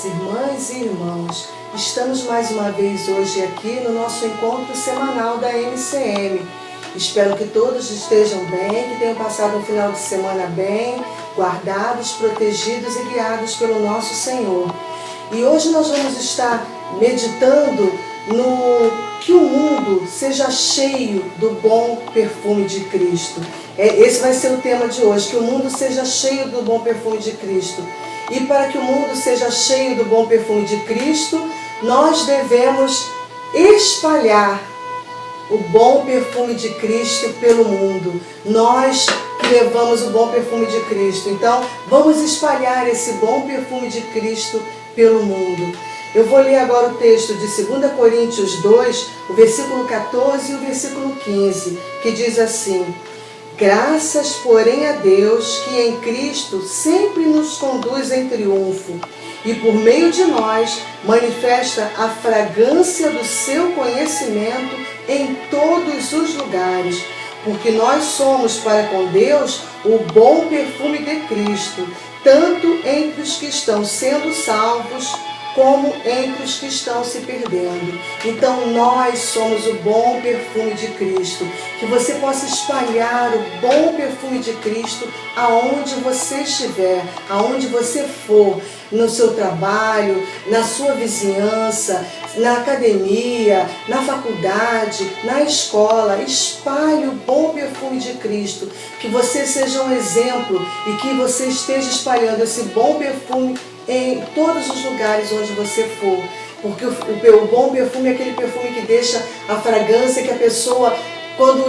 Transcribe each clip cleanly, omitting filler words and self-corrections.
amadas irmãs e irmãos, estamos mais uma vez hoje aqui no nosso encontro semanal da MCM. Espero que todos estejam bem, que tenham passado um final de semana bem, guardados, protegidos e guiados pelo nosso Senhor. E hoje nós vamos estar meditando no que o mundo seja cheio do bom perfume de Cristo. Esse vai ser o tema de hoje, que o mundo seja cheio do bom perfume de Cristo. E para que o mundo seja cheio do bom perfume de Cristo, nós devemos espalhar o bom perfume de Cristo pelo mundo. Nós que levamos o bom perfume de Cristo. Então, vamos espalhar esse bom perfume de Cristo pelo mundo. Eu vou ler agora o texto de 2 Coríntios 2, o versículo 14 e o versículo 15, que diz assim: graças, porém, a Deus, que em Cristo sempre nos conduz em triunfo, e por meio de nós manifesta a fragrância do seu conhecimento em todos os lugares, porque nós somos para com Deus o bom perfume de Cristo, tanto entre os que estão sendo salvos, como entre os que estão se perdendo. Então nós somos o bom perfume de Cristo. Que você possa espalhar o bom perfume de Cristo aonde você estiver, aonde você for, no seu trabalho, na sua vizinhança, na academia, na faculdade, na escola. Espalhe o bom perfume de Cristo. Que você seja um exemplo e que você esteja espalhando esse bom perfume em todos os lugares onde você for, porque o bom perfume é aquele perfume que deixa a fragrância, que a pessoa, quando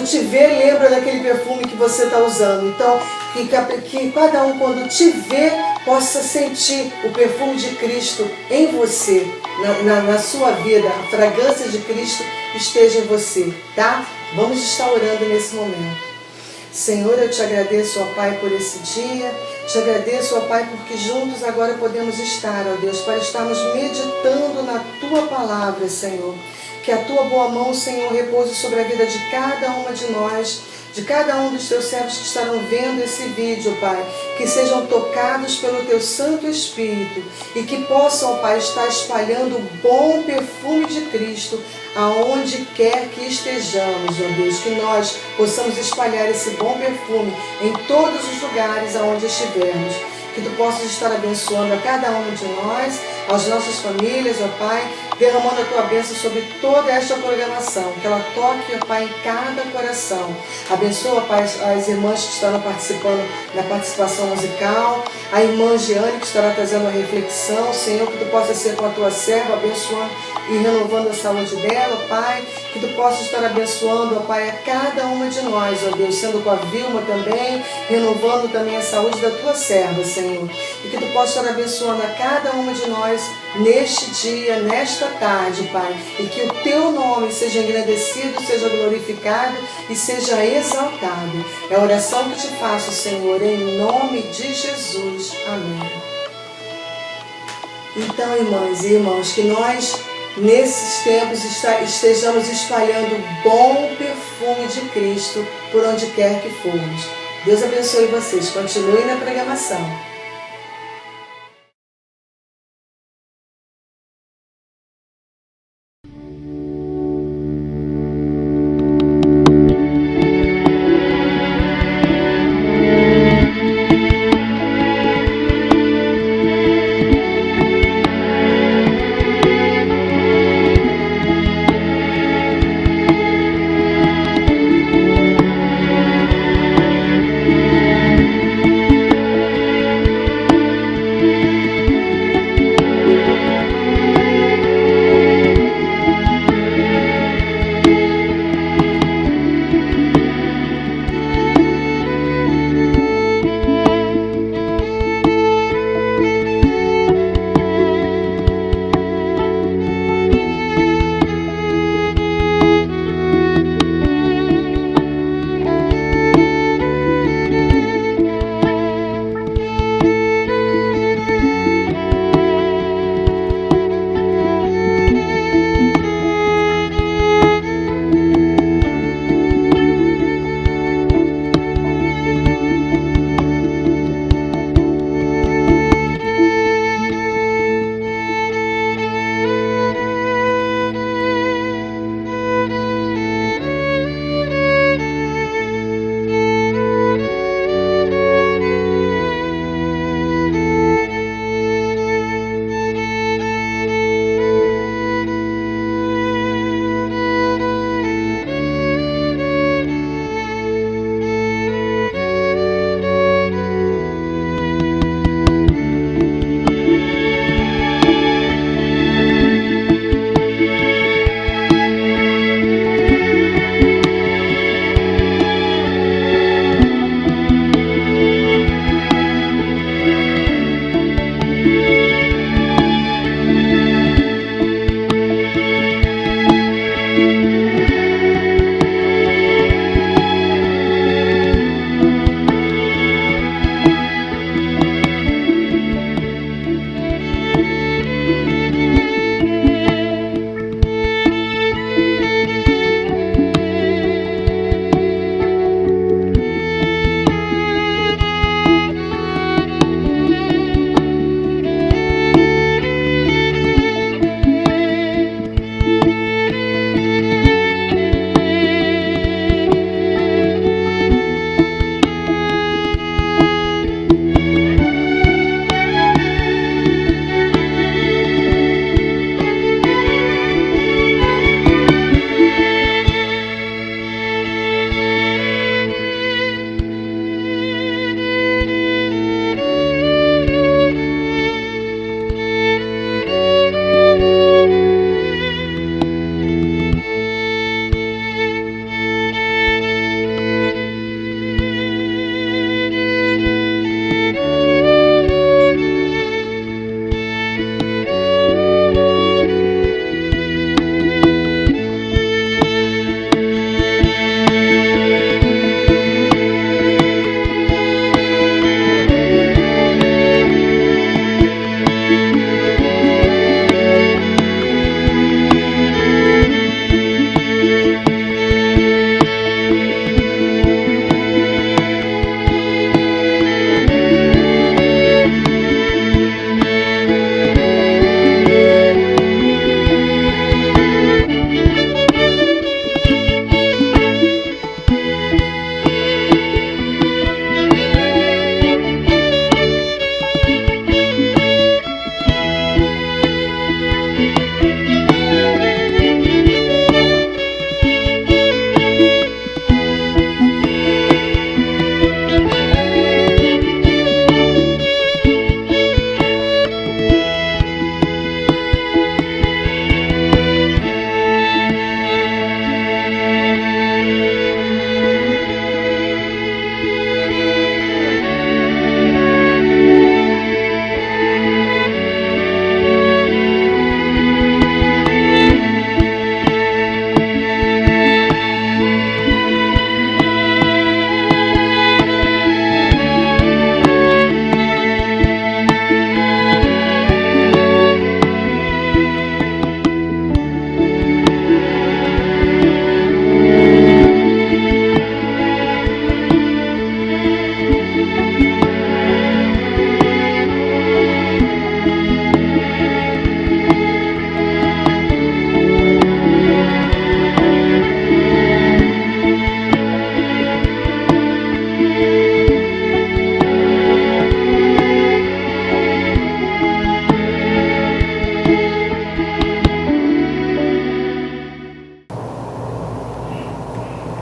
te vê, lembra daquele perfume que você está usando. Então, que cada um, quando te vê, possa sentir o perfume de Cristo em você, na sua vida, a fragrância de Cristo esteja em você, tá? Vamos estar orando nesse momento. Senhor, eu te agradeço, ó Pai, por esse dia. Te agradeço, ó Pai, porque juntos agora podemos estar, ó Deus, para estarmos meditando na Tua palavra, Senhor. Que a Tua boa mão, Senhor, repouse sobre a vida de cada uma de nós, de cada um dos Teus servos que estarão vendo esse vídeo, Pai. Que sejam tocados pelo Teu Santo Espírito e que possam, ó Pai, estar espalhando o bom perfume de Cristo aonde quer que estejamos, ó Deus, que nós possamos espalhar esse bom perfume em todos os lugares aonde estivermos. Que Tu possas estar abençoando a cada um de nós, as nossas famílias, ó Pai, derramando a Tua bênção sobre toda esta programação, que ela toque, ó Pai, em cada coração. Abençoa, ó Pai, as irmãs que estarão participando na participação musical, a irmã Giane que estará trazendo a reflexão, Senhor, que Tu possa ser com a Tua serva, abençoando e renovando a saúde dela, ó Pai, que Tu possas estar abençoando, ó Pai, a cada uma de nós, ó Deus, sendo com a Vilma também, renovando também a saúde da Tua serva, Senhor, e que Tu possas estar abençoando a cada uma de nós neste dia, nesta tarde, Pai, e que o Teu nome seja engrandecido, seja glorificado e seja exaltado. É a oração que Te faço, Senhor, em nome de Jesus. Amém. Então, irmãs e irmãos, que nós nesses tempos estejamos espalhando o bom perfume de Cristo por onde quer que formos. Deus abençoe vocês. Continuem na programação.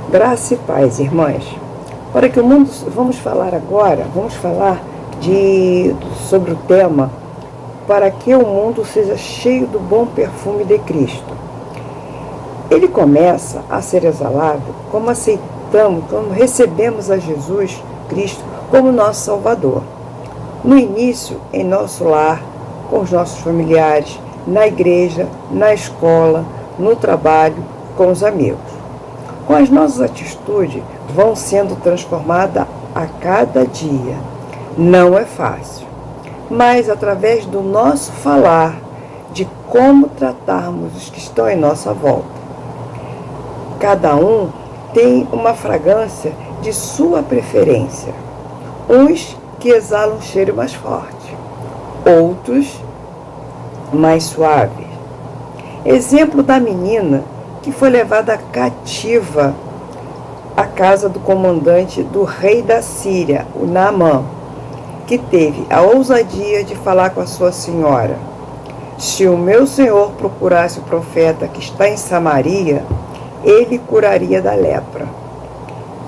Graça e paz, irmãs. Para que o mundo, vamos falar sobre o tema para que o mundo seja cheio do bom perfume de Cristo. Ele começa a ser exalado como recebemos a Jesus Cristo como nosso Salvador. No início, em nosso lar, com os nossos familiares, na igreja, na escola, no trabalho, com os amigos. Com as nossas atitudes vão sendo transformadas a cada dia. Não é fácil, mas através do nosso falar, de como tratarmos os que estão em nossa volta. Cada um tem uma fragrância de sua preferência. Uns que exalam um cheiro mais forte, outros mais suaves. Exemplo da menina que foi levada cativa à casa do comandante do rei da Síria, o Naamã, que teve a ousadia de falar com a sua senhora: se o meu senhor procurasse o profeta que está em Samaria, ele curaria da lepra.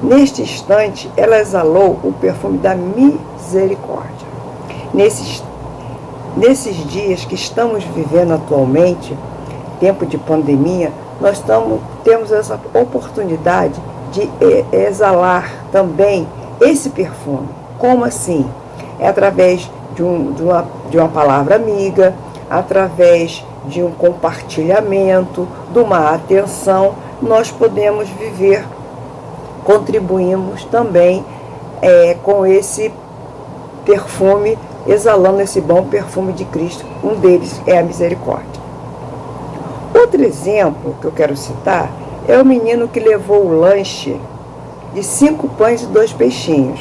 Neste instante, ela exalou o perfume da misericórdia. Nesses dias que estamos vivendo atualmente, tempo de pandemia, nós temos essa oportunidade de exalar também esse perfume. Como assim? É através de uma palavra amiga, através de um compartilhamento, de uma atenção, nós podemos viver, contribuímos também com esse perfume, exalando esse bom perfume de Cristo. Um deles é a misericórdia. Outro exemplo que eu quero citar é o menino que levou o lanche de 5 pães e 2 peixinhos.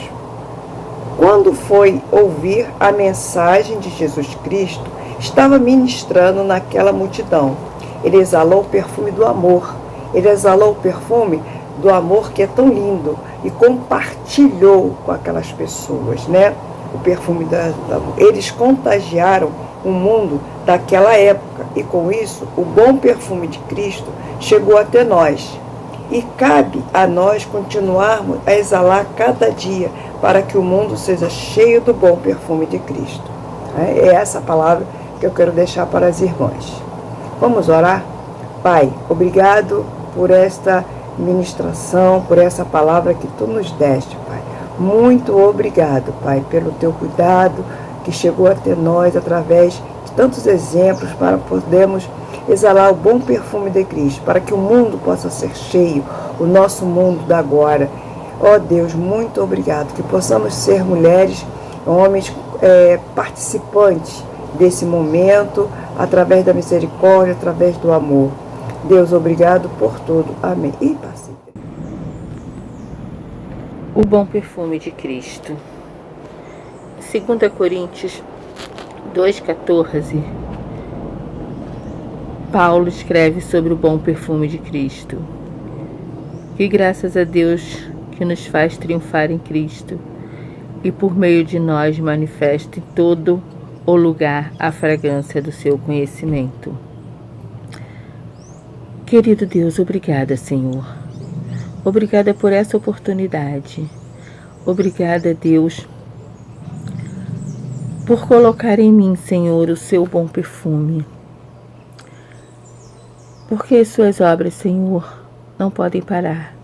Quando foi ouvir a mensagem de Jesus Cristo, estava ministrando naquela multidão. Ele exalou o perfume do amor. Ele exalou o perfume do amor que é tão lindo e compartilhou com aquelas pessoas, né? O perfume do amor. Eles contagiaram o mundo daquela época e com isso o bom perfume de Cristo chegou até nós. E cabe a nós continuarmos a exalar cada dia para que o mundo seja cheio do bom perfume de Cristo. É essa palavra que eu quero deixar para as irmãs. Vamos orar? Pai, obrigado por esta ministração, por essa palavra que Tu nos deste, Pai. Muito obrigado, Pai, pelo Teu cuidado que chegou até nós através de tantos exemplos para podermos exalar o bom perfume de Cristo, para que o mundo possa ser cheio, o nosso mundo da agora. Ó Deus, muito obrigado, que possamos ser mulheres, homens participantes desse momento, através da misericórdia, através do amor. Deus, obrigado por tudo. Amém. E passe. O bom perfume de Cristo. 2 Coríntios 2,14. Paulo escreve sobre o bom perfume de Cristo. Que graças a Deus que nos faz triunfar em Cristo e por meio de nós manifesta em todo o lugar a fragrância do seu conhecimento. Querido Deus, obrigada, Senhor. Obrigada por essa oportunidade. Obrigada, Deus, por colocar em mim, Senhor, o seu bom perfume. Porque suas obras, Senhor, não podem parar.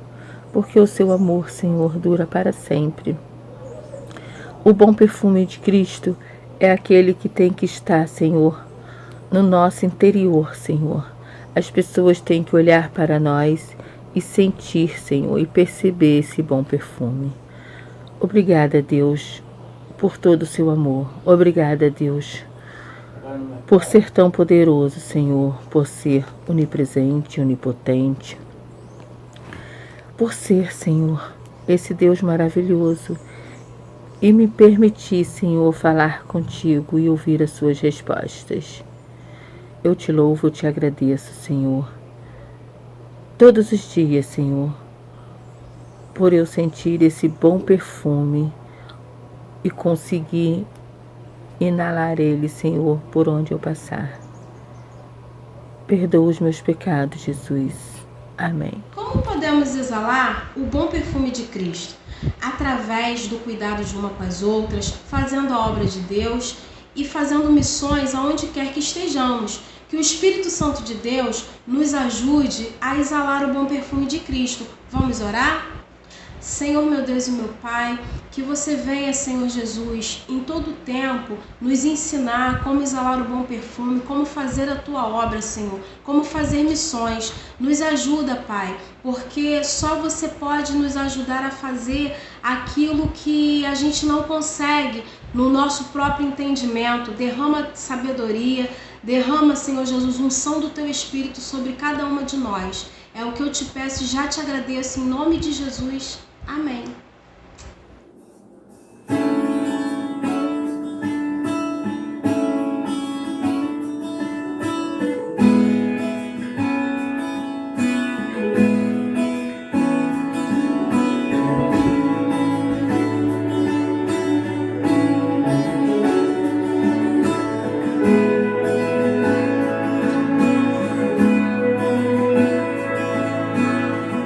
Porque o seu amor, Senhor, dura para sempre. O bom perfume de Cristo é aquele que tem que estar, Senhor, no nosso interior, Senhor. As pessoas têm que olhar para nós e sentir, Senhor, e perceber esse bom perfume. Obrigada, Deus, por todo o seu amor. Obrigada, Deus, por ser tão poderoso, Senhor, por ser onipresente, onipotente, por ser, Senhor, esse Deus maravilhoso e me permitir, Senhor, falar contigo e ouvir as suas respostas. Eu te louvo, eu te agradeço, Senhor, todos os dias, Senhor, por eu sentir esse bom perfume e conseguir inalar ele, Senhor, por onde eu passar. Perdoa os meus pecados, Jesus. Amém. Como podemos exalar o bom perfume de Cristo? Através do cuidado de uma com as outras, fazendo a obra de Deus e fazendo missões aonde quer que estejamos. Que o Espírito Santo de Deus nos ajude a exalar o bom perfume de Cristo. Vamos orar? Senhor, meu Deus e meu Pai, que você venha, Senhor Jesus, em todo o tempo, nos ensinar como exalar o bom perfume, como fazer a tua obra, Senhor, como fazer missões. Nos ajuda, Pai, porque só você pode nos ajudar a fazer aquilo que a gente não consegue no nosso próprio entendimento. Derrama sabedoria, derrama, Senhor Jesus, unção do teu Espírito sobre cada uma de nós. É o que eu te peço e já te agradeço em nome de Jesus. Amém.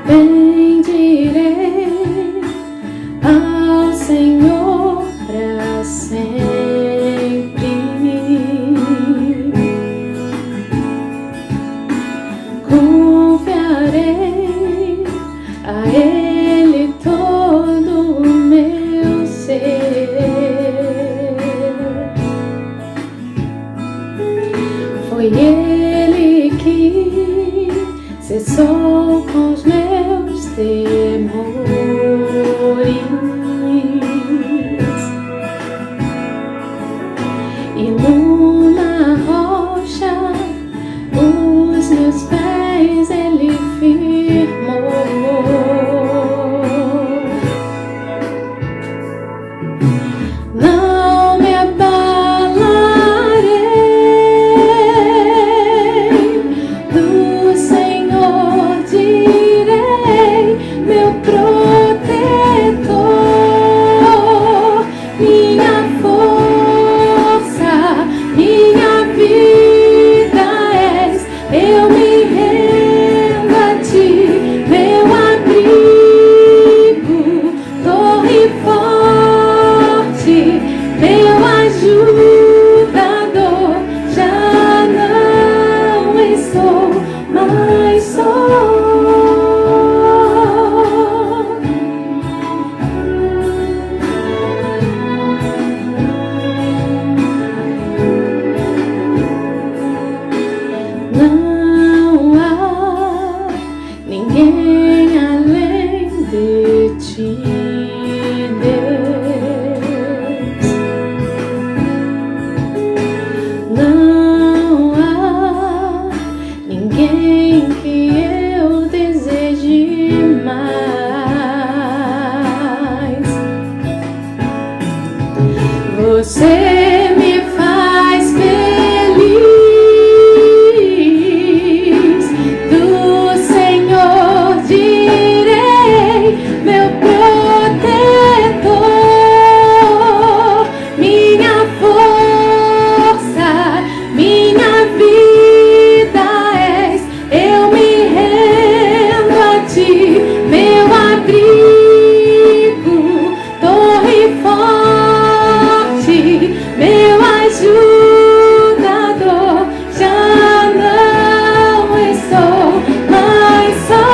Bendirei ao Senhor para sempre. Confiarei a Ele todo o meu ser. Foi Ele que cessou com os meus temores e numa rocha os meus pés Ele firmou. Não me abalarei, do Senhor direi, meu protetor, minha força, minha vida és. Eu me rendo a ti, meu abrigo, torre forte, meu ajudador. Já não estou mais só. Não há ninguém além de ti, Deus. Não há ninguém que eu deseje mais. Você me faz feliz, do Senhor direi, meu protetor, minha força, minha vida és. Eu me rendo a ti, meu abrigo, torre forte, meu ajudador. Já não estou mais só.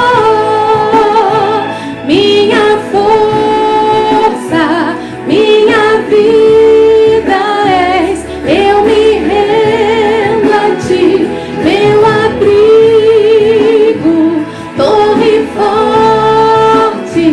Minha força, minha vida és. Eu me rendo a ti, meu abrigo, torre forte,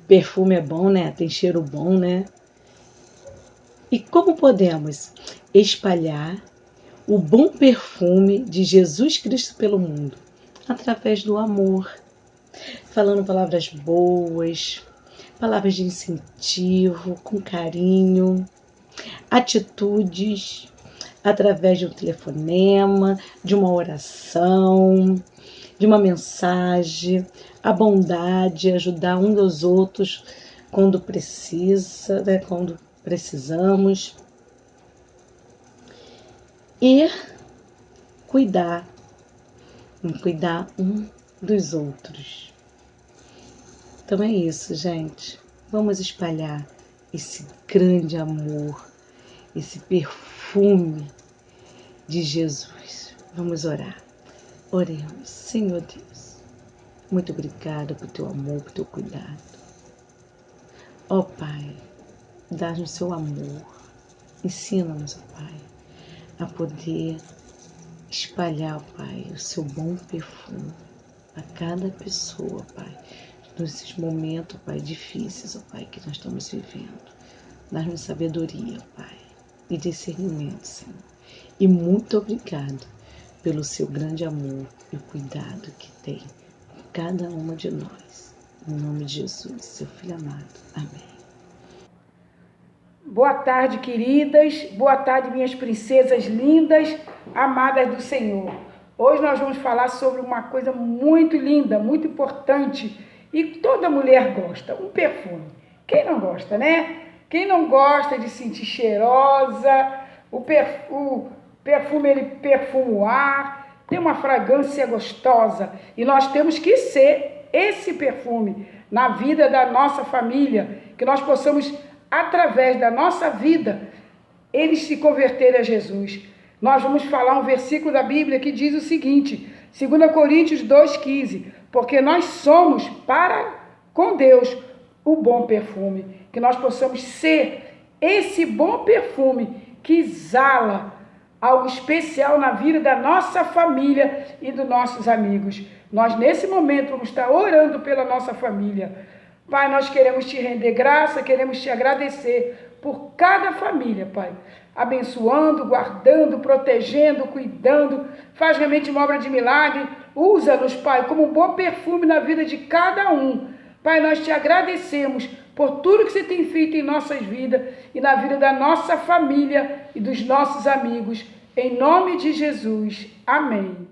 Perfume é bom, né? Tem cheiro bom, né? E como podemos espalhar o bom perfume de Jesus Cristo pelo mundo? Através do amor, falando palavras boas, palavras de incentivo, com carinho, atitudes, através de um telefonema, de uma oração, de uma mensagem, a bondade, ajudar um dos outros quando precisa, né, quando precisamos, e cuidar um dos outros. Então é isso, gente. Vamos espalhar esse grande amor, esse perfume de Jesus. Vamos orar. Oremos. Senhor Deus, muito obrigada por teu amor, por teu cuidado. Ó Pai, dá-nos seu amor. Ensina-nos, ó Pai, a poder espalhar, ó Pai, o seu bom perfume a cada pessoa, Pai, nesses momentos, Pai, difíceis, ó Pai, que nós estamos vivendo. Dá-nos sabedoria, Pai, e discernimento, Senhor. E muito obrigado pelo seu grande amor e o cuidado que tem por cada uma de nós. Em nome de Jesus, seu Filho amado. Amém. Boa tarde, queridas. Boa tarde, minhas princesas lindas, amadas do Senhor. Hoje nós vamos falar sobre uma coisa muito linda, muito importante e toda mulher gosta, um perfume. Quem não gosta, né? Quem não gosta de sentir cheirosa, o perfume, ele perfuma o ar, tem uma fragrância gostosa e nós temos que ser esse perfume na vida da nossa família, que nós possamos, através da nossa vida, eles se converterem a Jesus. Nós vamos falar um versículo da Bíblia que diz o seguinte, 2 Coríntios 2,15, porque nós somos para com Deus o bom perfume, que nós possamos ser esse bom perfume que exala algo especial na vida da nossa família e dos nossos amigos. Nós, nesse momento, vamos estar orando pela nossa família. Pai, nós queremos te render graça, queremos te agradecer por cada família, Pai. Abençoando, guardando, protegendo, cuidando. Faz realmente uma obra de milagre. Usa-nos, Pai, como um bom perfume na vida de cada um. Pai, nós te agradecemos por tudo que você tem feito em nossas vidas e na vida da nossa família e dos nossos amigos. Em nome de Jesus. Amém.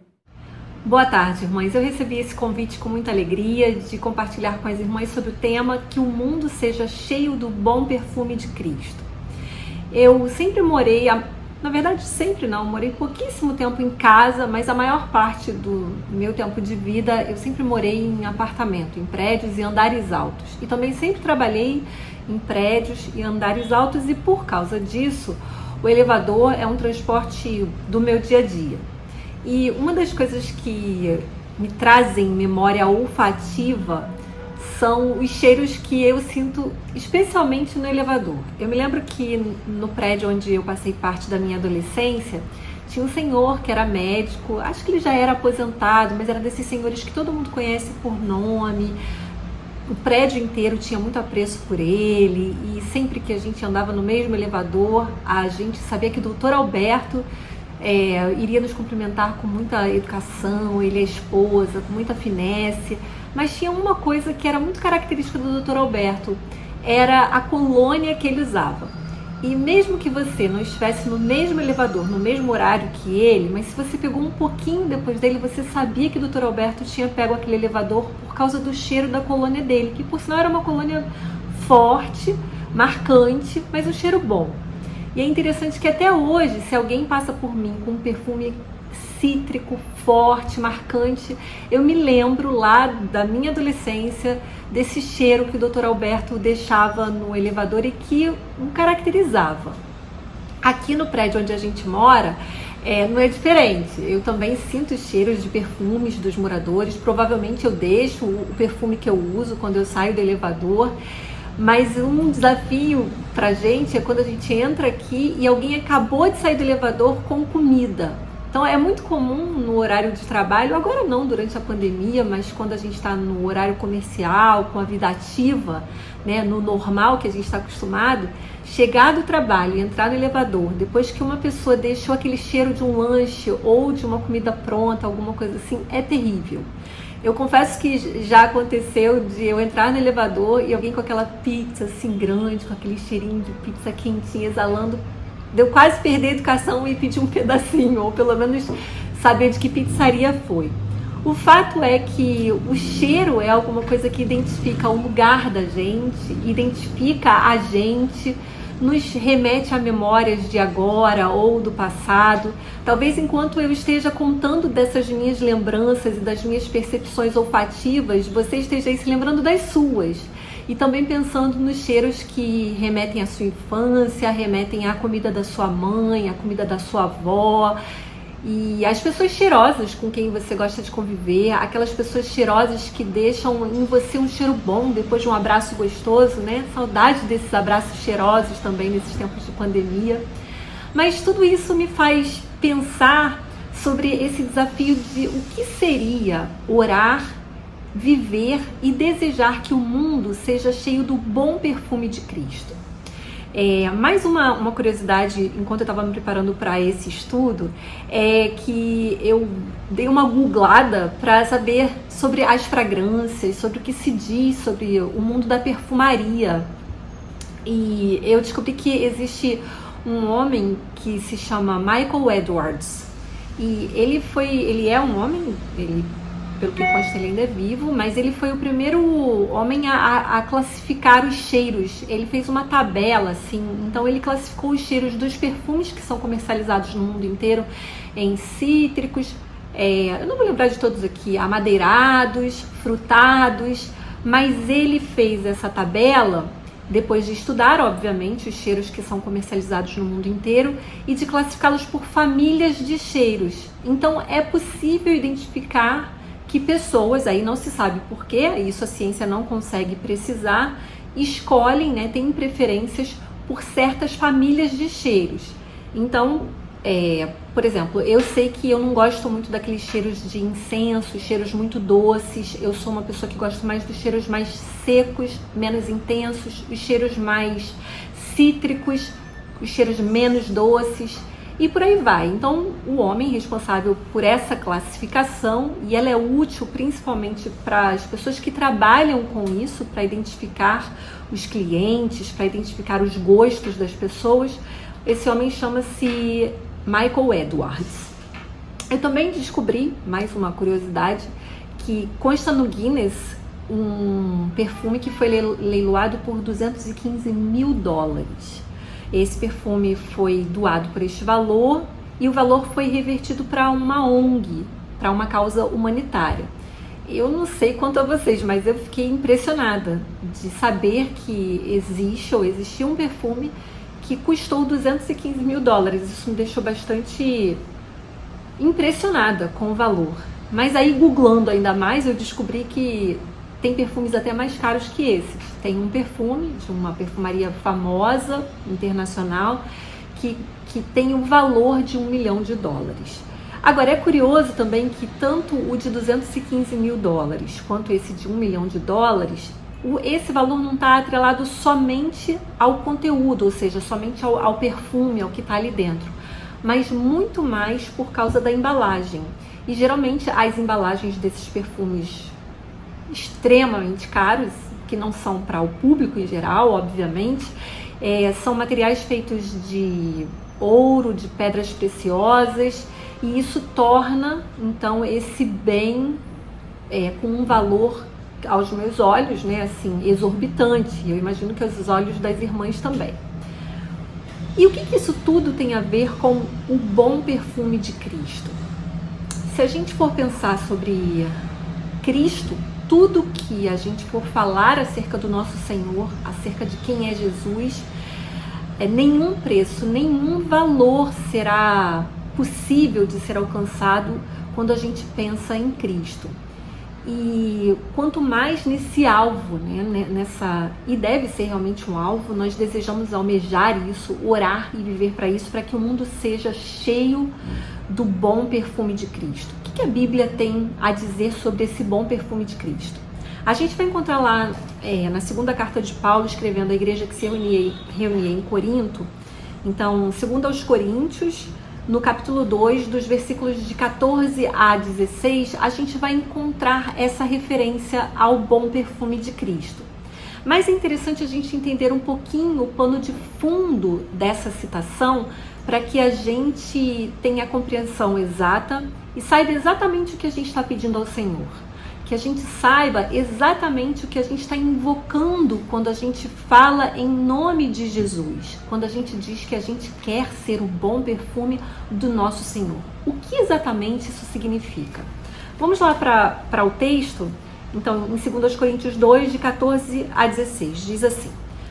Boa tarde, irmãs. Eu recebi esse convite com muita alegria de compartilhar com as irmãs sobre o tema que o mundo seja cheio do bom perfume de Cristo. Eu sempre morei, na verdade sempre não, morei pouquíssimo tempo em casa, mas a maior parte do meu tempo de vida eu sempre morei em apartamento, em prédios e andares altos. E também sempre trabalhei em prédios e andares altos e por causa disso o elevador é um transporte do meu dia a dia. E uma das coisas que me trazem memória olfativa são os cheiros que eu sinto especialmente no elevador. Eu me lembro que no prédio onde eu passei parte da minha adolescência, tinha um senhor que era médico, acho que ele já era aposentado, mas era desses senhores que todo mundo conhece por nome. O prédio inteiro tinha muito apreço por ele e sempre que a gente andava no mesmo elevador, a gente sabia que o Dr. Alberto iria nos cumprimentar com muita educação, ele e a esposa, com muita finesse, mas tinha uma coisa que era muito característica do Dr. Alberto, era a colônia que ele usava. E mesmo que você não estivesse no mesmo elevador, no mesmo horário que ele, mas se você pegou um pouquinho depois dele, você sabia que o Dr. Alberto tinha pego aquele elevador por causa do cheiro da colônia dele, que por sinal era uma colônia forte, marcante, mas um cheiro bom. E é interessante que até hoje, se alguém passa por mim com um perfume cítrico, forte, marcante, eu me lembro lá da minha adolescência desse cheiro que o Dr. Alberto deixava no elevador e que o caracterizava. Aqui no prédio onde a gente mora, não é diferente. Eu também sinto os cheiros de perfumes dos moradores. Provavelmente eu deixo o perfume que eu uso quando eu saio do elevador. Mas um desafio pra gente é quando a gente entra aqui e alguém acabou de sair do elevador com comida. Então é muito comum no horário de trabalho, agora não durante a pandemia, mas quando a gente está no horário comercial, com a vida ativa, né, no normal que a gente está acostumado, chegar do trabalho e entrar no elevador, depois que uma pessoa deixou aquele cheiro de um lanche ou de uma comida pronta, alguma coisa assim, é terrível. Eu confesso que já aconteceu de eu entrar no elevador e alguém com aquela pizza assim grande, com aquele cheirinho de pizza quentinha exalando, deu quase perder a educação e pedir um pedacinho, ou pelo menos saber de que pizzaria foi. O fato é que o cheiro é alguma coisa que identifica o lugar da gente, identifica a gente, nos remete a memórias de agora ou do passado. Talvez enquanto eu esteja contando dessas minhas lembranças e das minhas percepções olfativas, você esteja aí se lembrando das suas. E também pensando nos cheiros que remetem à sua infância, remetem à comida da sua mãe, à comida da sua avó. E as pessoas cheirosas com quem você gosta de conviver, aquelas pessoas cheirosas que deixam em você um cheiro bom depois de um abraço gostoso, né? Saudade desses abraços cheirosos também nesses tempos de pandemia. Mas tudo isso me faz pensar sobre esse desafio de o que seria orar, viver e desejar que o mundo seja cheio do bom perfume de Cristo. Mais uma curiosidade, enquanto eu estava me preparando para esse estudo, é que eu dei uma googlada para saber sobre as fragrâncias, sobre o que se diz sobre o mundo da perfumaria. E eu descobri que existe um homem que se chama Michael Edwards. E ele é um homem, pelo que consta ele ainda é vivo, mas ele foi o primeiro homem a classificar os cheiros. Ele fez uma tabela, assim, então ele classificou os cheiros dos perfumes que são comercializados no mundo inteiro em cítricos, eu não vou lembrar de todos aqui, amadeirados, frutados, mas ele fez essa tabela depois de estudar, obviamente, os cheiros que são comercializados no mundo inteiro e de classificá-los por famílias de cheiros. Então é possível identificar que pessoas, aí não se sabe porquê, isso a ciência não consegue precisar, escolhem, né, têm preferências por certas famílias de cheiros. Então, por exemplo, eu sei que eu não gosto muito daqueles cheiros de incenso, cheiros muito doces. Eu sou uma pessoa que gosta mais dos cheiros mais secos, menos intensos, os cheiros mais cítricos, os cheiros menos doces. E por aí vai. Então, o homem responsável por essa classificação, e ela é útil principalmente para as pessoas que trabalham com isso, para identificar os clientes, para identificar os gostos das pessoas. Esse homem chama-se Michael Edwards. Eu também descobri, mais uma curiosidade, que consta no Guinness um perfume que foi leiloado por $215 mil. Esse perfume foi doado por este valor e o valor foi revertido para uma ONG, para uma causa humanitária. Eu não sei quanto a vocês, mas eu fiquei impressionada de saber que existia um perfume que custou $215 mil. Isso me deixou bastante impressionada com o valor. Mas aí, googlando ainda mais, eu descobri que tem perfumes até mais caros que esses. Tem um perfume de uma perfumaria famosa, internacional, que tem o valor de $1 milhão. Agora, é curioso também que tanto o de $215 mil quanto esse de $1 milhão, esse valor não está atrelado somente ao conteúdo, ou seja, somente ao perfume, ao que está ali dentro, mas muito mais por causa da embalagem. E geralmente as embalagens desses perfumes extremamente caros, que não são para o público em geral, obviamente, são materiais feitos de ouro, de pedras preciosas, e isso torna, então, esse bem com um valor, aos meus olhos, né, assim, exorbitante. Eu imagino que aos olhos das irmãs também. E o que isso tudo tem a ver com o bom perfume de Cristo? Se a gente for pensar sobre Cristo, tudo que a gente for falar acerca do nosso Senhor, acerca de quem é Jesus, nenhum preço, nenhum valor será possível de ser alcançado quando a gente pensa em Cristo. E quanto mais nesse alvo, né, e deve ser realmente um alvo, nós desejamos almejar isso, orar e viver para isso, para que o mundo seja cheio do bom perfume de Cristo. O que a Bíblia tem a dizer sobre esse bom perfume de Cristo? A gente vai encontrar lá na segunda carta de Paulo, escrevendo à igreja que se reunia em Corinto. Então, 2 aos Coríntios, no capítulo 2, dos versículos de 14 a 16, a gente vai encontrar essa referência ao bom perfume de Cristo. Mas é interessante a gente entender um pouquinho o pano de fundo dessa citação, para que a gente tenha a compreensão exata e saiba exatamente o que a gente está pedindo ao Senhor. Que a gente saiba exatamente o que a gente está invocando quando a gente fala em nome de Jesus, quando a gente diz que a gente quer ser o bom perfume do nosso Senhor. O que exatamente isso significa? Vamos lá para o texto. Então, em 2 Coríntios 2, de 14 a 16, diz assim: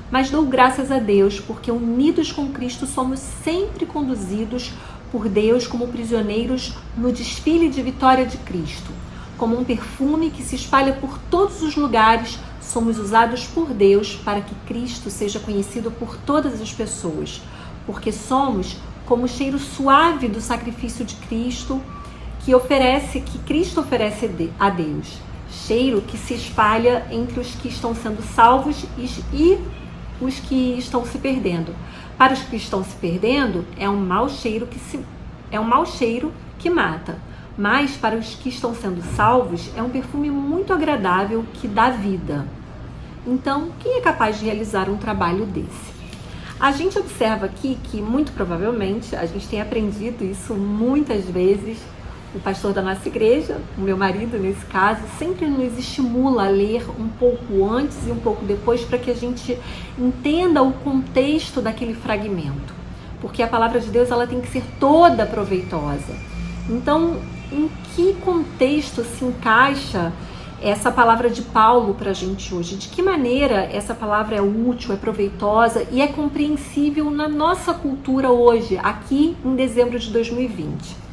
mas dou graças a Deus, porque unidos com Cristo somos sempre conduzidos por Deus como prisioneiros no desfile de vitória de Cristo. Como um perfume que se espalha por todos os lugares, somos usados por Deus para que Cristo seja conhecido por todas as pessoas, porque somos como o cheiro suave do sacrifício de Cristo que Cristo oferece a Deus. Cheiro que se espalha entre os que estão sendo salvos e os que estão se perdendo. Para os que estão se perdendo, é um mau cheiro que mata. Mas para os que estão sendo salvos, é um perfume muito agradável que dá vida. Então, quem é capaz de realizar um trabalho desse? A gente observa aqui que, muito provavelmente, a gente tem aprendido isso muitas vezes. O pastor da nossa igreja, o meu marido nesse caso, sempre nos estimula a ler um pouco antes e um pouco depois para que a gente entenda o contexto daquele fragmento. Porque a palavra de Deus ela tem que ser toda proveitosa. Então, em que contexto se encaixa essa palavra de Paulo para a gente hoje? De que maneira essa palavra é útil, é proveitosa e é compreensível na nossa cultura hoje, aqui em dezembro de 2020?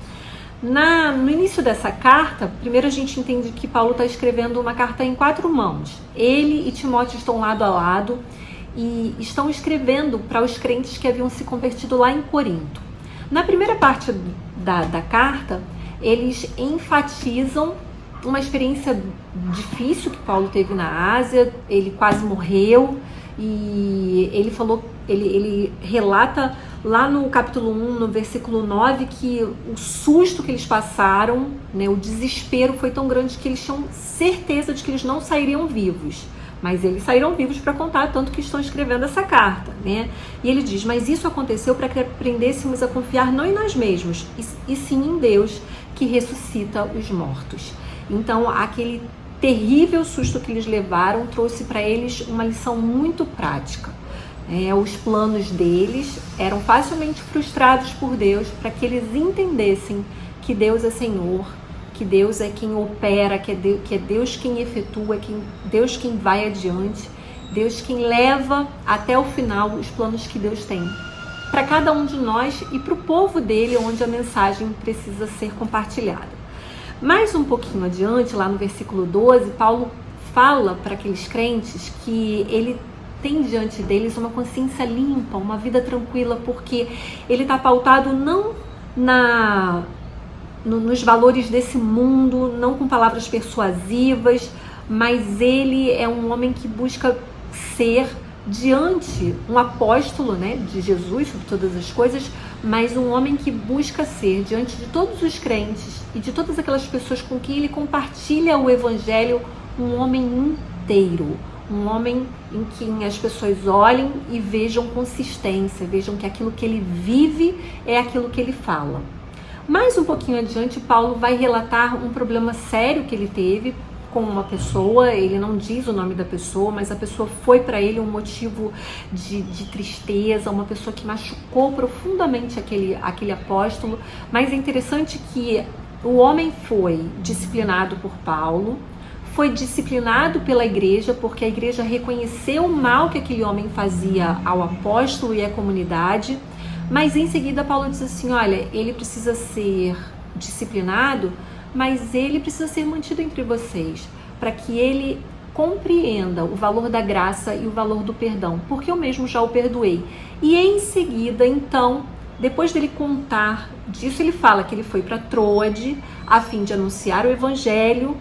No início dessa carta, primeiro a gente entende que Paulo está escrevendo uma carta em 4 mãos. Ele e Timóteo estão lado a lado e estão escrevendo para os crentes que haviam se convertido lá em Corinto. Na primeira parte da carta, eles enfatizam uma experiência difícil que Paulo teve na Ásia. Ele quase morreu e ele relata lá no capítulo 1, no versículo 9, que o susto que eles passaram, né, o desespero foi tão grande que eles tinham certeza de que eles não sairiam vivos. Mas eles saíram vivos para contar, tanto que estão escrevendo essa carta, né? E ele diz, mas isso aconteceu para que aprendêssemos a confiar não em nós mesmos, e sim em Deus, que ressuscita os mortos. Então, aquele terrível susto que eles levaram trouxe para eles uma lição muito prática. Os planos deles eram facilmente frustrados por Deus para que eles entendessem que Deus é Senhor, que Deus é quem opera, que é Deus quem efetua, Deus quem vai adiante, Deus quem leva até o final os planos que Deus tem para cada um de nós e para o povo dele, onde a mensagem precisa ser compartilhada. Mais um pouquinho adiante, lá no versículo 12, Paulo fala para aqueles crentes que ele tem diante deles uma consciência limpa, uma vida tranquila, porque ele está pautado não nos valores desse mundo, não com palavras persuasivas, mas ele é um homem que busca ser diante um apóstolo, né, de Jesus sobre todas as coisas, mas um homem que busca ser diante de todos os crentes e de todas aquelas pessoas com quem ele compartilha o evangelho, um homem inteiro, um homem em quem as pessoas olhem e vejam consistência, vejam que aquilo que ele vive é aquilo que ele fala. Mais um pouquinho adiante, Paulo vai relatar um problema sério que ele teve com uma pessoa. Ele não diz o nome da pessoa, mas a pessoa foi para ele um motivo de tristeza, uma pessoa que machucou profundamente aquele apóstolo. Mas é interessante que o homem foi disciplinado por Paulo, foi disciplinado pela igreja, porque a igreja reconheceu o mal que aquele homem fazia ao apóstolo e à comunidade, mas em seguida Paulo diz assim, olha, ele precisa ser disciplinado, mas ele precisa ser mantido entre vocês. para que ele compreenda o valor da graça e o valor do perdão, porque eu mesmo já o perdoei. E em seguida, então, depois dele contar disso, ele fala que ele foi para Troade a fim de anunciar o evangelho,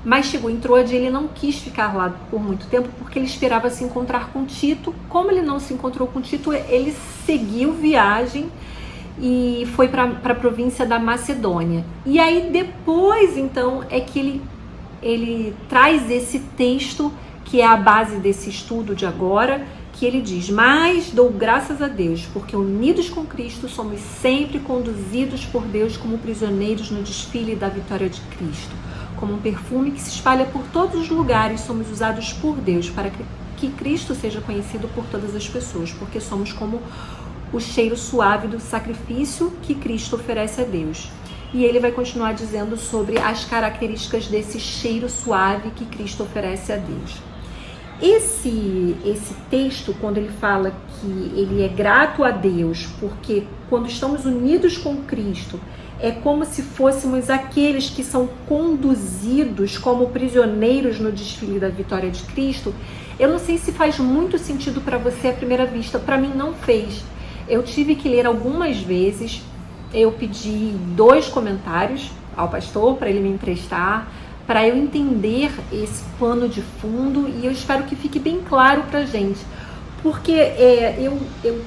mas chegou em Troade e ele não quis ficar lá por muito tempo porque ele esperava se encontrar com Tito. Como ele não se encontrou com Tito, ele seguiu viagem e foi para a província da Macedônia. E aí depois, então, é que ele traz esse texto que é a base desse estudo de agora, que ele diz: mas dou graças a Deus, porque unidos com Cristo somos sempre conduzidos por Deus como prisioneiros no desfile da vitória de Cristo. Como um perfume que se espalha por todos os lugares, somos usados por Deus para que Cristo seja conhecido por todas as pessoas, porque somos como o cheiro suave do sacrifício que Cristo oferece a Deus. E ele vai continuar dizendo sobre as características desse cheiro suave que Cristo oferece a Deus. Esse texto, quando ele fala que ele é grato a Deus, porque quando estamos unidos com Cristo, é como se fôssemos aqueles que são conduzidos como prisioneiros no desfile da vitória de Cristo. Eu não sei se faz muito sentido para você à primeira vista. Para mim não fez. Eu tive que ler algumas vezes. Eu pedi 2 comentários ao pastor para ele me emprestar, para eu entender esse pano de fundo, e eu espero que fique bem claro para a gente, porque eu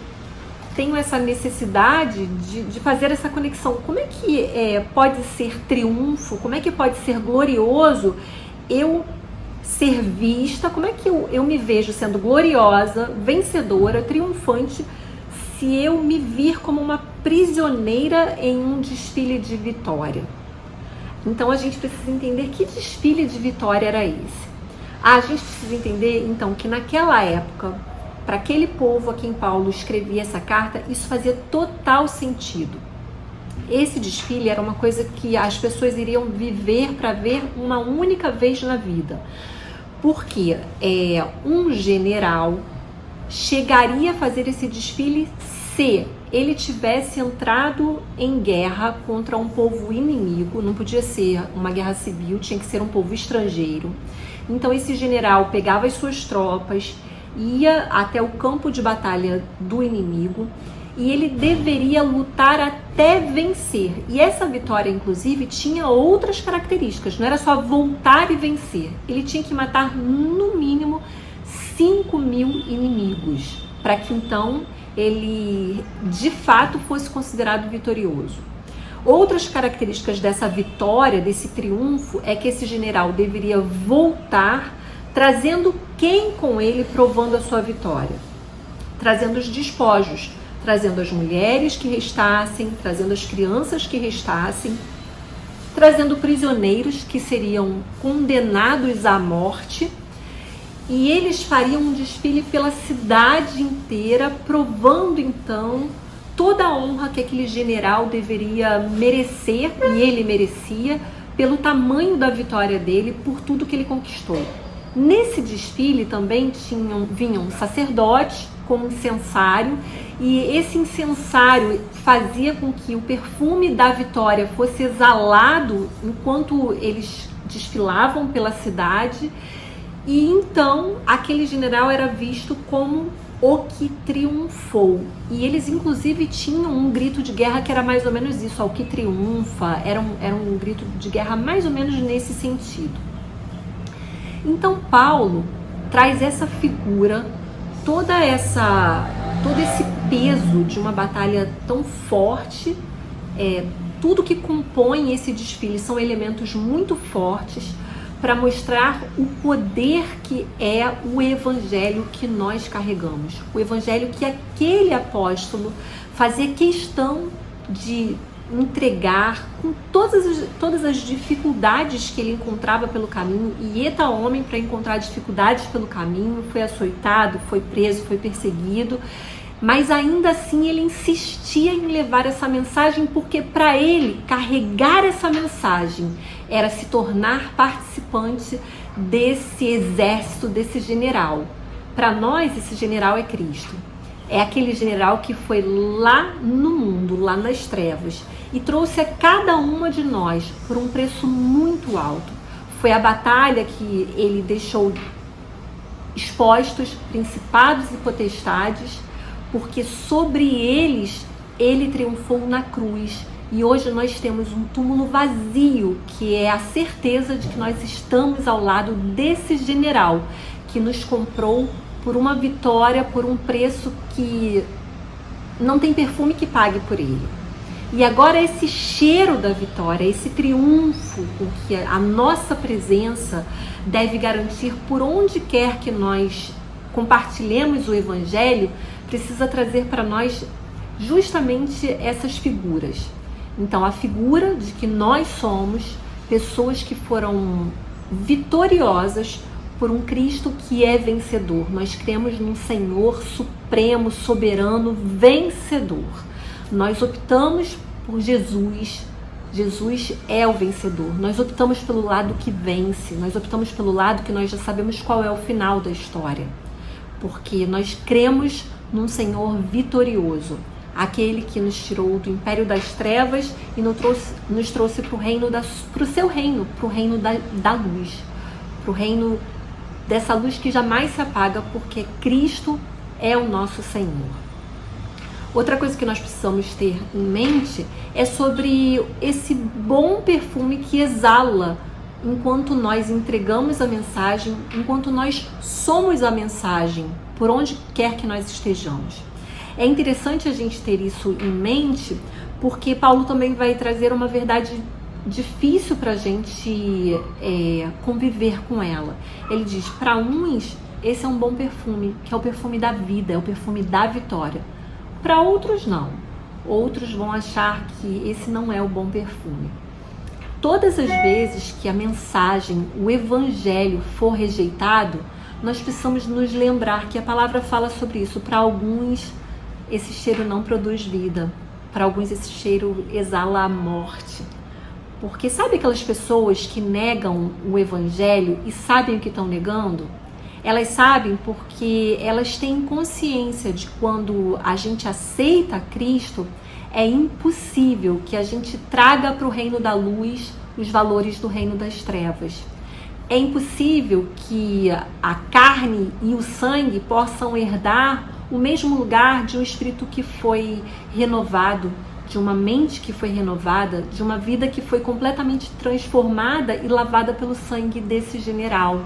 tenho essa necessidade de fazer essa conexão. Como é que pode ser triunfo, como é que pode ser glorioso eu ser vista, como é que eu me vejo sendo gloriosa, vencedora, triunfante, se eu me vir como uma prisioneira em um desfile de vitória? Então a gente precisa entender que desfile de vitória era esse. A gente precisa entender então que naquela época, para aquele povo a quem Paulo escrevia essa carta, isso fazia total sentido. Esse desfile era uma coisa que as pessoas iriam viver para ver uma única vez na vida. Porque um general chegaria a fazer esse desfile se ele tivesse entrado em guerra contra um povo inimigo. Não podia ser uma guerra civil, tinha que ser um povo estrangeiro. Então esse general pegava as suas tropas, ia até o campo de batalha do inimigo e ele deveria lutar até vencer. E essa vitória, inclusive, tinha outras características. Não era só voltar e vencer. Ele tinha que matar, no mínimo, 5.000 inimigos, para que então ele, de fato, fosse considerado vitorioso. Outras características dessa vitória, desse triunfo, é que esse general deveria voltar, trazendo quem com ele, provando a sua vitória? Trazendo os despojos, trazendo as mulheres que restassem, trazendo as crianças que restassem, trazendo prisioneiros que seriam condenados à morte, e eles fariam um desfile pela cidade inteira, provando então toda a honra que aquele general deveria merecer, e ele merecia, pelo tamanho da vitória dele, por tudo que ele conquistou. Nesse desfile também vinham sacerdotes com incensário, e esse incensário fazia com que o perfume da vitória fosse exalado enquanto eles desfilavam pela cidade, e então aquele general era visto como o que triunfou. E eles inclusive tinham um grito de guerra que era mais ou menos isso: ao que triunfa. Era um grito de guerra mais ou menos nesse sentido. Então Paulo traz essa figura, todo esse peso de uma batalha tão forte. Tudo que compõe esse desfile são elementos muito fortes para mostrar o poder que é o evangelho que nós carregamos. O evangelho que aquele apóstolo fazia questão de entregar, com todas as dificuldades que ele encontrava pelo caminho. E eita homem para encontrar dificuldades pelo caminho, foi açoitado, foi preso, foi perseguido, mas ainda assim ele insistia em levar essa mensagem, porque para ele carregar essa mensagem era se tornar participante desse exército, desse general. Para nós, esse general é Cristo. É aquele general que foi lá no mundo, lá nas trevas, e trouxe a cada uma de nós por um preço muito alto. Foi a batalha que ele deixou expostos principados e potestades, porque sobre eles ele triunfou na cruz. E hoje nós temos um túmulo vazio, que é a certeza de que nós estamos ao lado desse general que nos comprou por uma vitória, por um preço que não tem perfume que pague por ele. E agora esse cheiro da vitória, esse triunfo com que a nossa presença deve garantir por onde quer que nós compartilhemos o Evangelho, precisa trazer para nós justamente essas figuras. Então, a figura de que nós somos pessoas que foram vitoriosas por um Cristo que é vencedor. Nós cremos num Senhor supremo, soberano, vencedor. Nós optamos por Jesus. Jesus é o vencedor. Nós optamos pelo lado que vence. Nós optamos pelo lado que nós já sabemos qual é o final da história. Porque nós cremos num Senhor vitorioso. Aquele que nos tirou do império das trevas e nos trouxe para o reino para o seu reino, para o reino da luz, para o reino dessa luz que jamais se apaga, porque Cristo é o nosso Senhor. Outra coisa que nós precisamos ter em mente é sobre esse bom perfume que exala enquanto nós entregamos a mensagem, enquanto nós somos a mensagem, por onde quer que nós estejamos. É interessante a gente ter isso em mente, porque Paulo também vai trazer uma verdade difícil para a gente conviver com ela. Ele diz, para uns, esse é um bom perfume, que é o perfume da vida, é o perfume da vitória. Para outros, não. Outros vão achar que esse não é o bom perfume. Todas as vezes que a mensagem, o evangelho for rejeitado, nós precisamos nos lembrar que a palavra fala sobre isso. Para alguns, esse cheiro não produz vida. Para alguns, esse cheiro exala a morte. Porque sabe aquelas pessoas que negam o evangelho e sabem o que estão negando? Elas sabem porque elas têm consciência de quando a gente aceita Cristo, é impossível que a gente traga para o reino da luz os valores do reino das trevas. É impossível que a carne e o sangue possam herdar o mesmo lugar de um espírito que foi renovado, de uma mente que foi renovada, de uma vida que foi completamente transformada e lavada pelo sangue desse general.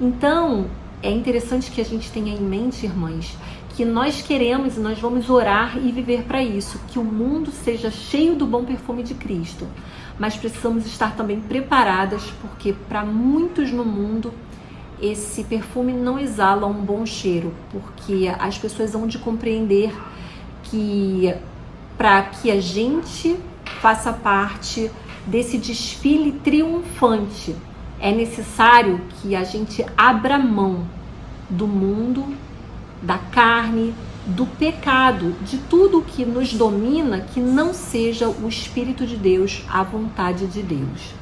Então, é interessante que a gente tenha em mente, irmãs, que nós queremos e nós vamos orar e viver para isso, que o mundo seja cheio do bom perfume de Cristo. Mas precisamos estar também preparadas, porque para muitos no mundo esse perfume não exala um bom cheiro, porque as pessoas vão de compreender que para que a gente faça parte desse desfile triunfante, é necessário que a gente abra mão do mundo, da carne, do pecado, de tudo que nos domina, que não seja o Espírito de Deus, a vontade de Deus.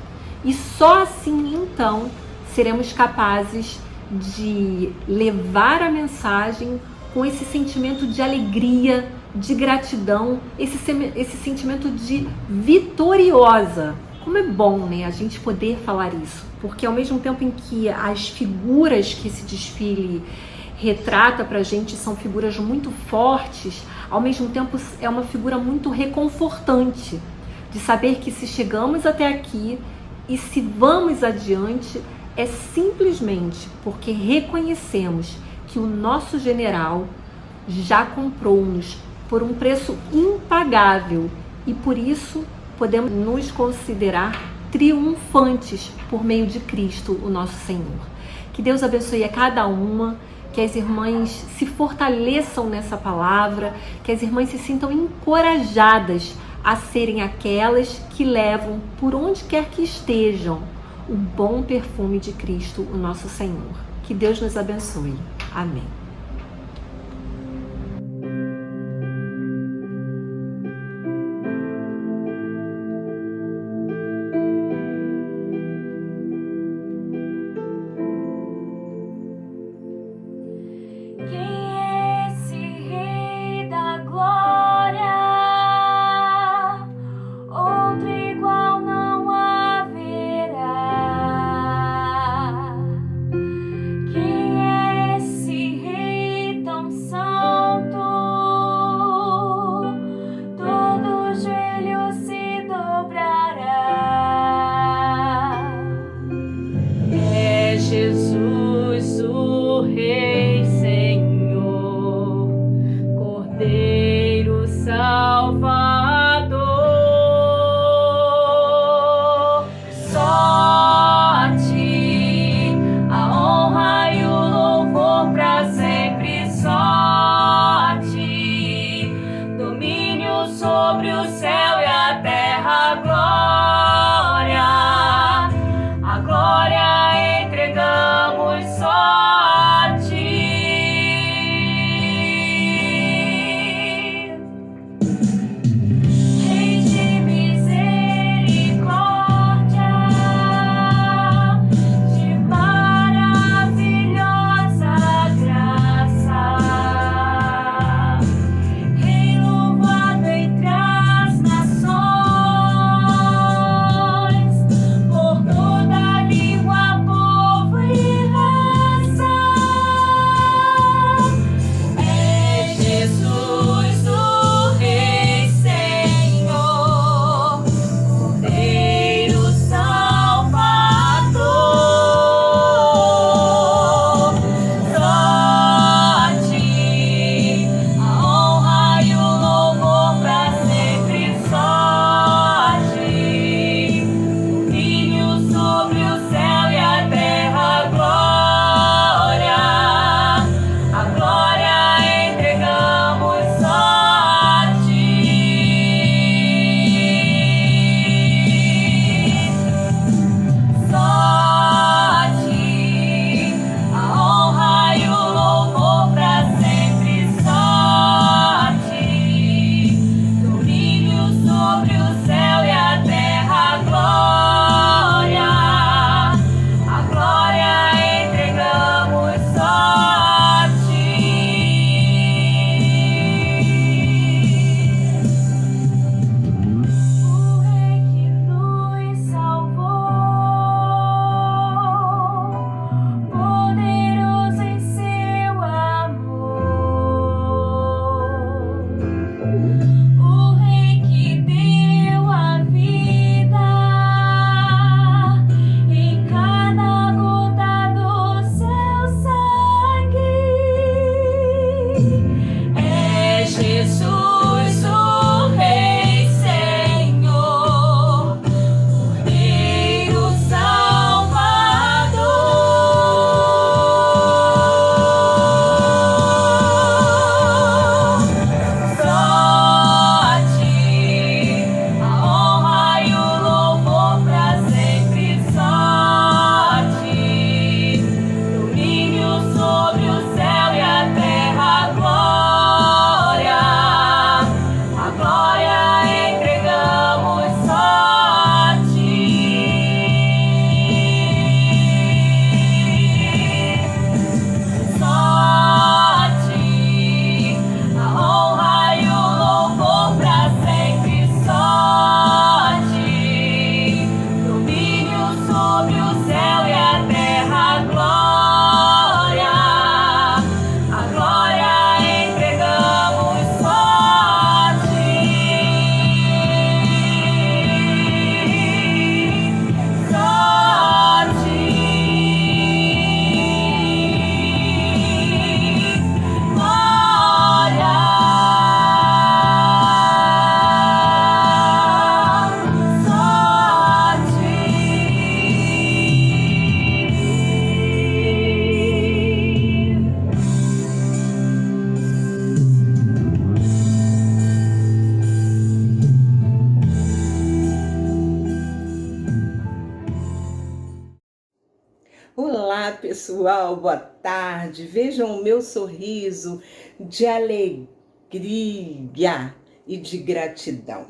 E só assim, então, seremos capazes de levar a mensagem com esse sentimento de alegria, de gratidão, esse sentimento de vitoriosa. Como é bom, né, a gente poder falar isso, porque ao mesmo tempo em que as figuras que esse desfile retrata pra gente são figuras muito fortes, ao mesmo tempo é uma figura muito reconfortante, de saber que se chegamos até aqui e se vamos adiante, é simplesmente porque reconhecemos que o nosso general já comprou-nos por um preço impagável e por isso podemos nos considerar triunfantes por meio de Cristo, o nosso Senhor. Que Deus abençoe a cada uma, que as irmãs se fortaleçam nessa palavra, que as irmãs se sintam encorajadas a serem aquelas que levam, por onde quer que estejam, o bom perfume de Cristo, o nosso Senhor. Que Deus nos abençoe. Amém. Outro igual não haverá. pessoal, boa tarde. Vejam o meu sorriso de alegria e de gratidão.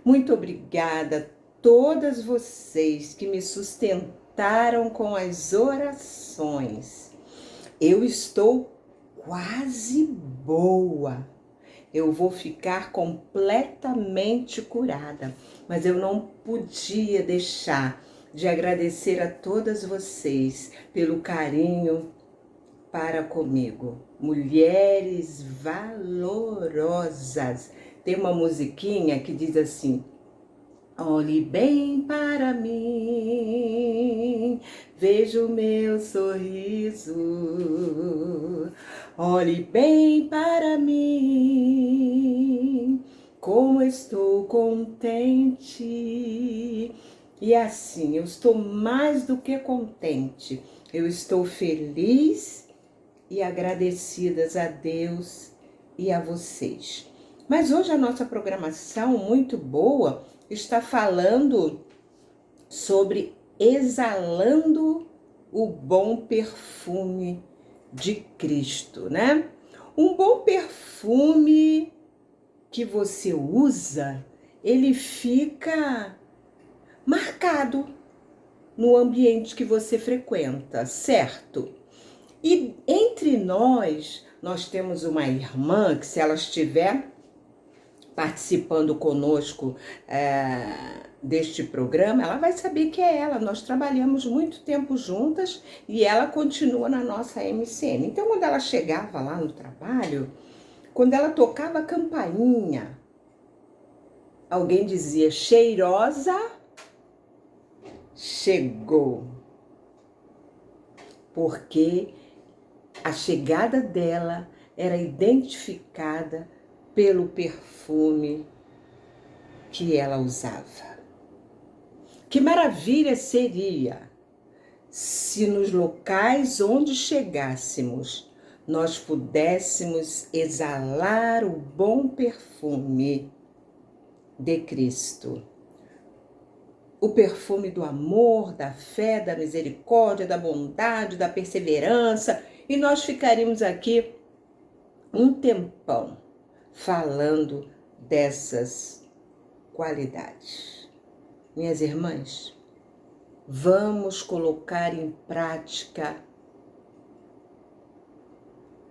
Muito obrigada a todas vocês que me sustentaram com as orações. Eu estou quase boa. Eu vou ficar completamente curada, mas eu não podia deixar de agradecer a todas vocês pelo carinho para comigo. Mulheres valorosas. Tem uma musiquinha que diz assim: olhe bem para mim, veja o meu sorriso. Olhe bem para mim, como estou contente. E assim, eu estou mais do que contente. Eu estou feliz e agradecidas a Deus e a vocês. Mas hoje a nossa programação muito boa está falando sobre exalando o bom perfume de Cristo, né? Um bom perfume que você usa, ele fica marcado no ambiente que você frequenta, certo? E entre nós temos uma irmã que, se ela estiver participando conosco deste programa, ela vai saber que é ela. Nós trabalhamos muito tempo juntas e ela continua na nossa MCM. Então, quando ela chegava lá no trabalho, quando ela tocava a campainha, alguém dizia: cheirosa, chegou. Porque a chegada dela era identificada pelo perfume que ela usava. Que maravilha seria se nos locais onde chegássemos nós pudéssemos exalar o bom perfume de Cristo. O perfume do amor, da fé, da misericórdia, da bondade, da perseverança. E nós ficaríamos aqui um tempão falando dessas qualidades. Minhas irmãs, vamos colocar em prática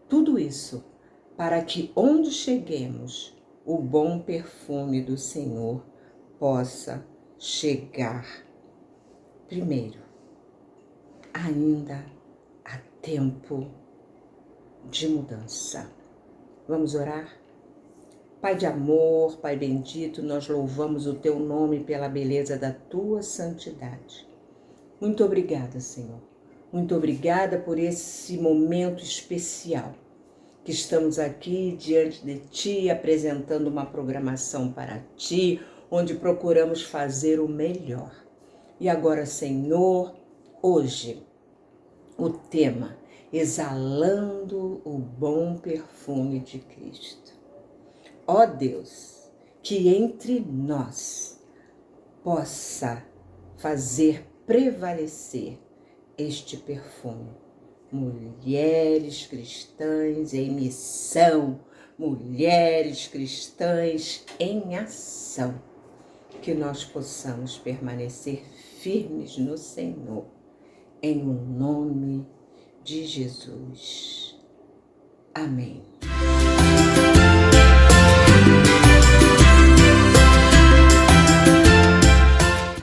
tudo isso para que onde cheguemos, o bom perfume do Senhor possa chegar primeiro. Ainda há tempo de mudança. Vamos orar? Pai de amor, Pai bendito, nós louvamos o Teu nome pela beleza da Tua santidade. Muito obrigada, Senhor. Muito obrigada por esse momento especial que estamos aqui diante de Ti, apresentando uma programação para Ti, onde procuramos fazer o melhor. E agora, Senhor, hoje, o tema: exalando o bom perfume de Cristo. Ó Deus, que entre nós possa fazer prevalecer este perfume. Mulheres cristãs em missão, mulheres cristãs em ação. Que nós possamos permanecer firmes no Senhor, em o nome de Jesus. Amém.